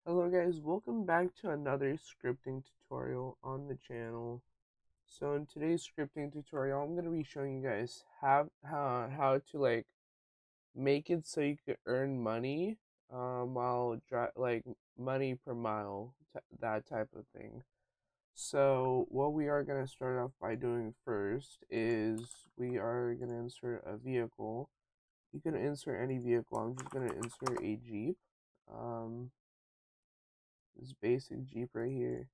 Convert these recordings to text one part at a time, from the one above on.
Hello guys, welcome back to another scripting tutorial on the channel. So in today's scripting tutorial, I'm going to be showing you guys how to make it so you could earn money while money per mile, that type of thing. So what we are going to start off by doing first is we are going to insert a vehicle. You can insert any vehicle. I'm just going to insert a Jeep. Um, this basic Jeep right here.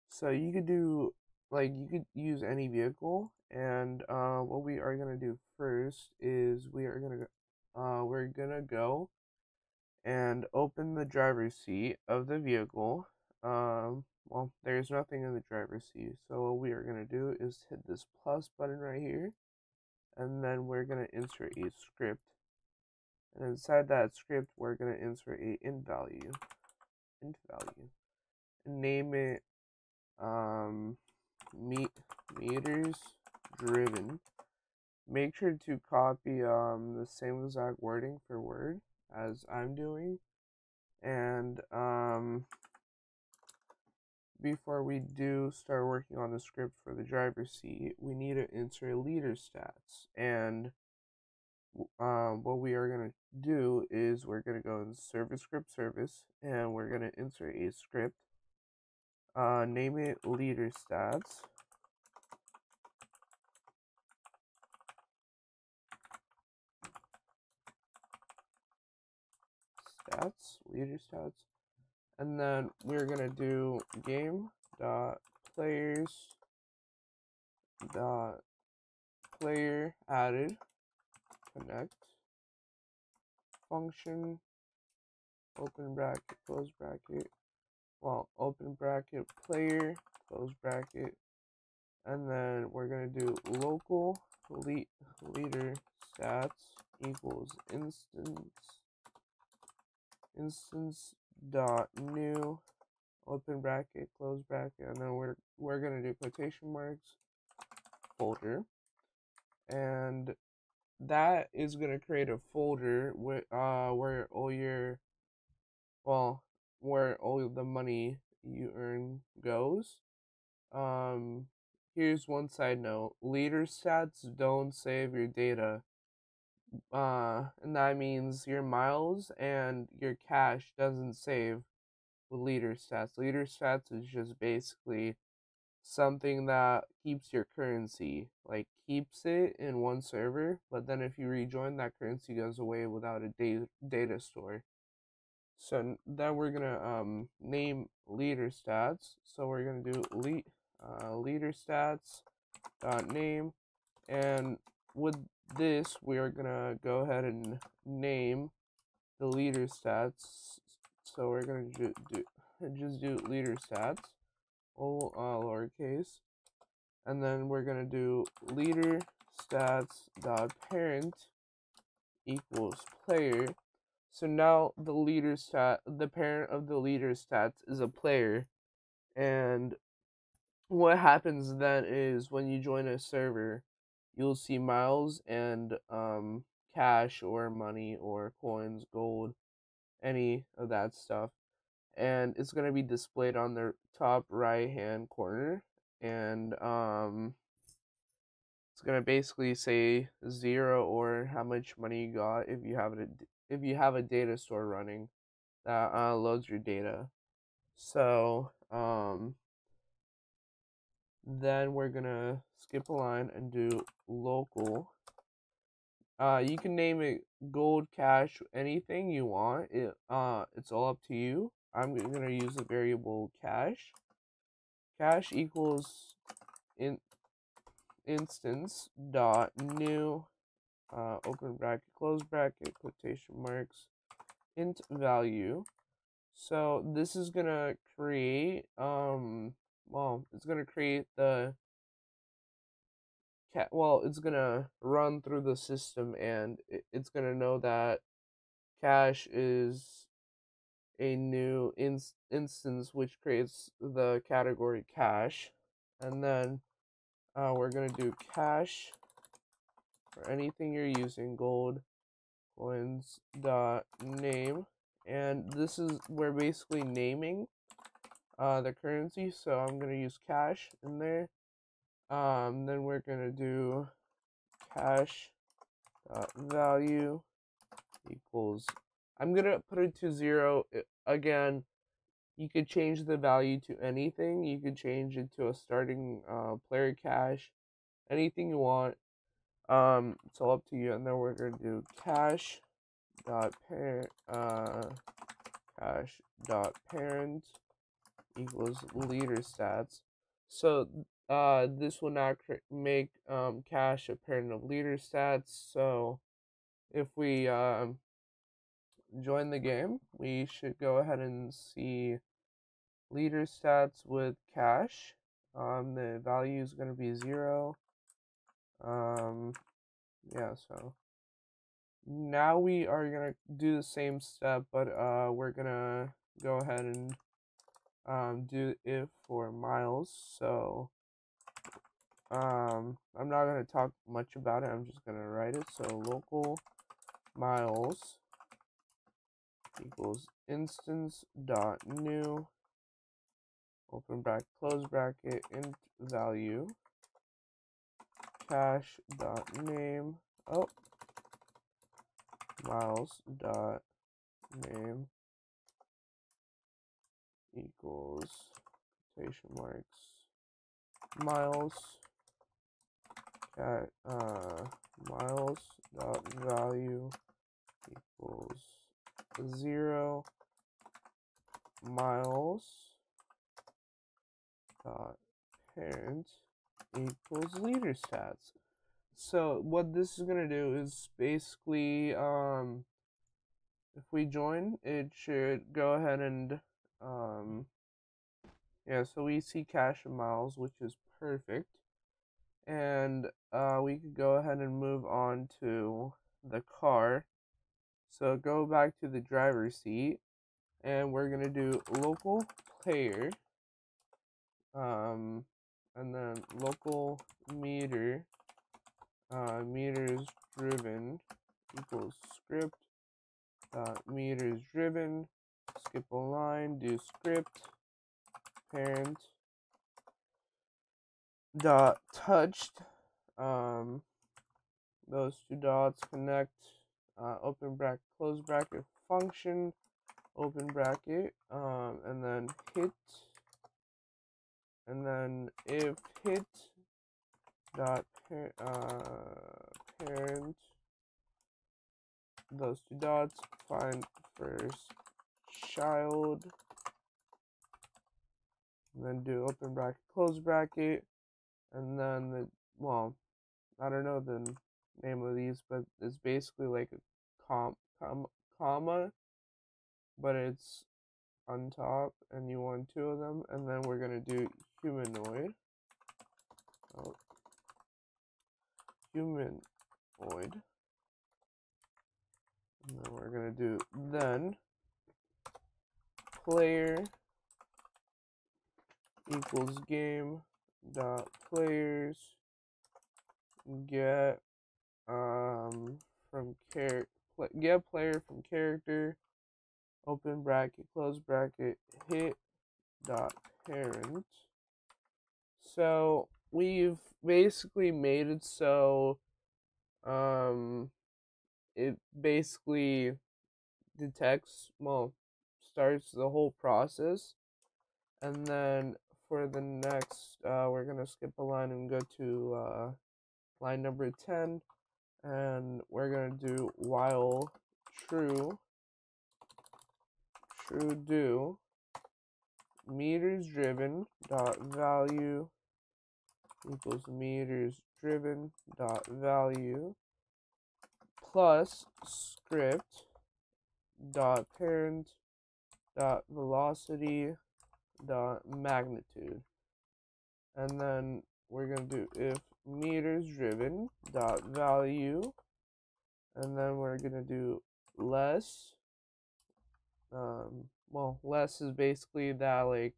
So you could do you could use any vehicle, and what we are gonna do first is we're gonna go and open the driver's seat of the vehicle. Well, there's nothing in the driver's seat, so what we are gonna do is hit this plus button right here, and then we're gonna insert a script, and inside that script we're gonna insert a int value, and name it um meters driven. Make sure to copy the same exact wording for word as I'm doing, and before we do start working on the script for the driver's seat, we need to insert leader stats. And what we are going to do is we're going to go in service script service, and we're going to insert a script, name it leader stats. Leader stats, and then we're gonna do game dot players dot player added connect function, open bracket, close bracket, open bracket player, close bracket, and then we're gonna do local leader stats equals instance dot new, open bracket, close bracket, and then we're gonna do quotation marks, folder, and that is gonna create a folder with where all the money you earn goes. Um, Here's one side note: leader stats don't save your data. And that means your miles and your cash doesn't save with leader stats. Leader stats is just basically something that keeps your currency, like keeps it in one server, but then if you rejoin, that currency goes away without a data store. So then we're gonna name leader stats. So we're gonna do leader stats dot name, and with this we are gonna go ahead and name the leader stats. So we're gonna just do leader stats, all lowercase, and then we're gonna do leader stats dot parent equals player. So now the parent of the leader stats is a player, and what happens then is when you join a server, you'll see miles and cash or money or coins, gold, any of that stuff, and it's going to be displayed on the top right hand corner, and it's going to basically say 0 or how much money you got if you have a data store running that loads your data. So then we're gonna skip a line and do local. You can name it gold, cash, anything you want. It's all up to you. I'm gonna use the variable cash. Cash equals in instance dot new, open bracket, close bracket, quotation marks, int value. So this is gonna create it's gonna create it's gonna run through the system, and it's gonna know that cache is a new instance which creates the category cache, and then we're gonna do cache for anything you're using, gold, coins dot name, and this is we're basically naming the currency. So I'm gonna use cash in there. Then we're gonna do cash value equals. I'm gonna put it to 0 again. You could change the value to anything. You could change it to a starting player cash, anything you want. It's all up to you. And then we're gonna do cash dot parent cash dot parent equals leader stats. So this will not make cash a parent of leader stats. So if we join the game, we should go ahead and see leader stats with cash. The value is going to be 0. Yeah, so now we are going to do the same step, but we're going to go ahead and do if for miles. So I'm not going to talk much about it. I'm just going to write it. So local miles equals instance dot new open bracket close bracket int value cash dot name miles dot name equals quotation marks miles miles dot value equals 0 miles dot parent equals leader stats. So what this is gonna do is basically if we join, it should go ahead and yeah, so we see cash and miles, which is perfect. And we could go ahead and move on to the car. So go back to the driver's seat, and we're gonna do local player, and then local meter, meters driven equals script meters driven. Skip a line, do script parent dot touched. Those two dots connect. Open bracket, close bracket function. Open bracket, and then hit, and then if hit dot parent those two dots find first child, and then do open bracket close bracket, and then the I don't know the name of these, but it's basically like a comma, but it's on top, and you want 2 of them, and then we're gonna do humanoid. Humanoid. And then we're gonna do then player equals game dot players get from get player from character open bracket close bracket hit dot parent. So we've basically made it so it basically detects, starts the whole process, and then for the next we're gonna skip a line and go to line number 10, and we're gonna do while true do meters driven dot value equals meters driven dot value plus script dot parent dot velocity dot magnitude. And then we're going to do if meters driven dot value, and then we're going to do less. Less is basically that, like,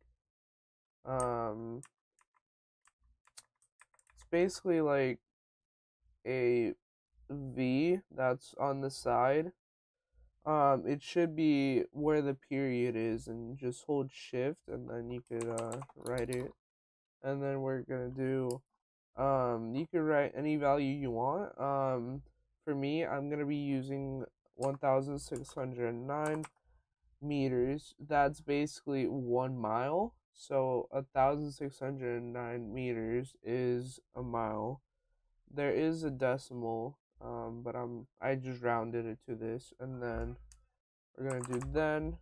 it's basically like a V that's on the side It should be where the period is, and just hold shift, and then you could write it. And then we're gonna do, you can write any value you want. For me, I'm gonna be using 1,609 meters. That's basically 1 mile. So 1,609 meters is a mile. There is a decimal, but I just rounded it to this, and then we're gonna do then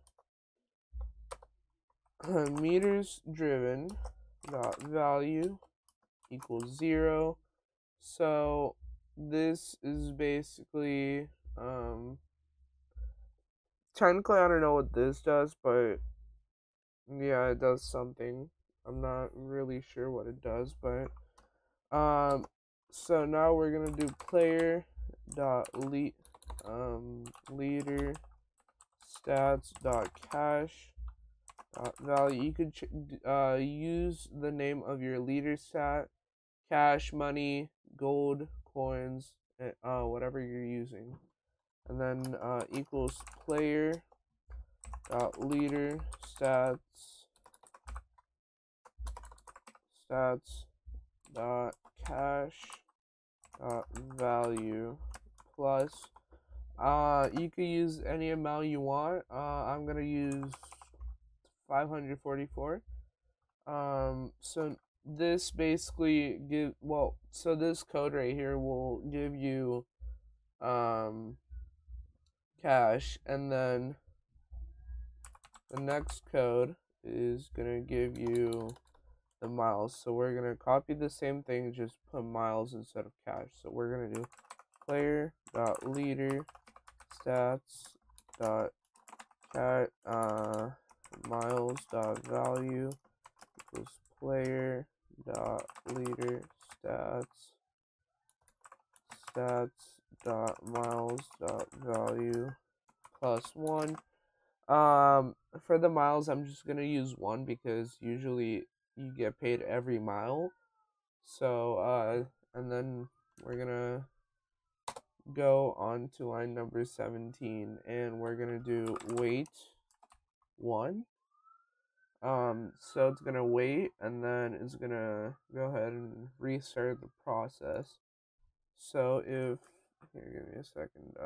meters driven dot value equals 0. So this is basically, technically I don't know what this does, but yeah, it does something. I'm not really sure what it does, but so now we're gonna do player dot leader stats dot cash value. You could use the name of your leader stat, cash, money, gold, coins, whatever you're using, and then equals player dot leader stats dot cash dot value plus, you could use any amount you want. I'm gonna use 544. So this basically so this code right here will give you cash, and then the next code is gonna give you the miles. So we're gonna copy the same thing, just put miles instead of cash. So we're gonna do player dot leader stats dot cat miles dot value equals player dot leader stats dot miles dot value plus 1. For the miles, I'm just gonna use 1 because usually you get paid every mile. So and then we're gonna go on to line number 17, and we're gonna do wait 1. So it's gonna wait, and then it's gonna go ahead and restart the process. So if, here, give me a second.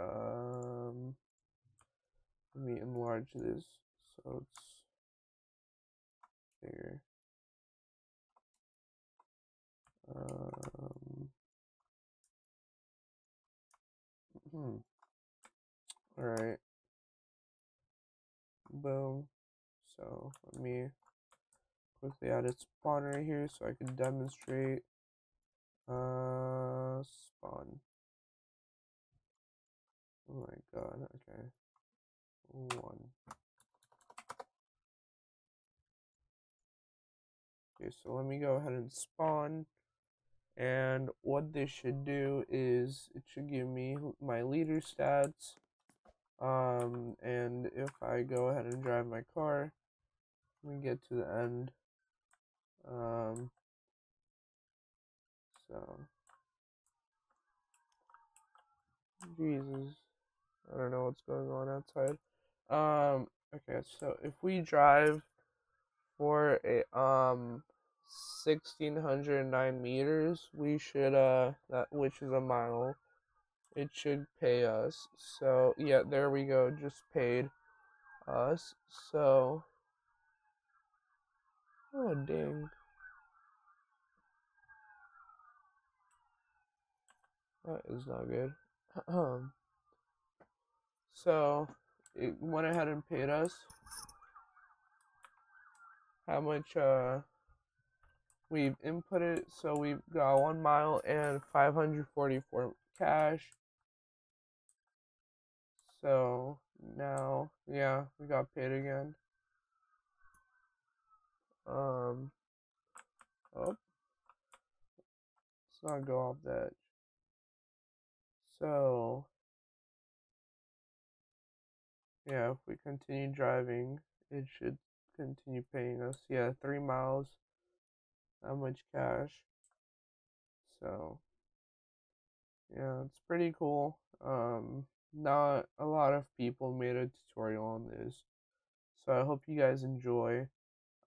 Let me enlarge this so it's bigger. All right. Boom. So let me quickly add a spawn right here so I can demonstrate. Spawn. Oh my god. Okay. 1. Okay, so let me go ahead and spawn. And what this should do is it should give me my leader stats. And if I go ahead and drive my car, we get to the end. So Jesus, I don't know what's going on outside. Okay, so if we drive for a 1,609 meters, we should that, which is a mile, it should pay us. So yeah, there we go, just paid us. So, oh dang, that is not good. So it went ahead and paid us. How much we've inputted? So we've got 1 mile and 544 cash. So now, yeah, we got paid again. Oh, let's not go off that. So yeah, if we continue driving, it should continue paying us. Yeah, 3 miles. How much cash? So yeah, it's pretty cool. not a lot of people made a tutorial on this, so I hope you guys enjoy.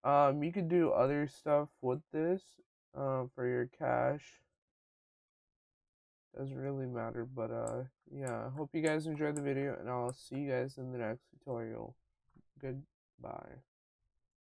You could do other stuff with this, for your cash. Doesn't really matter, but yeah. I hope you guys enjoyed the video, and I'll see you guys in the next tutorial. Goodbye.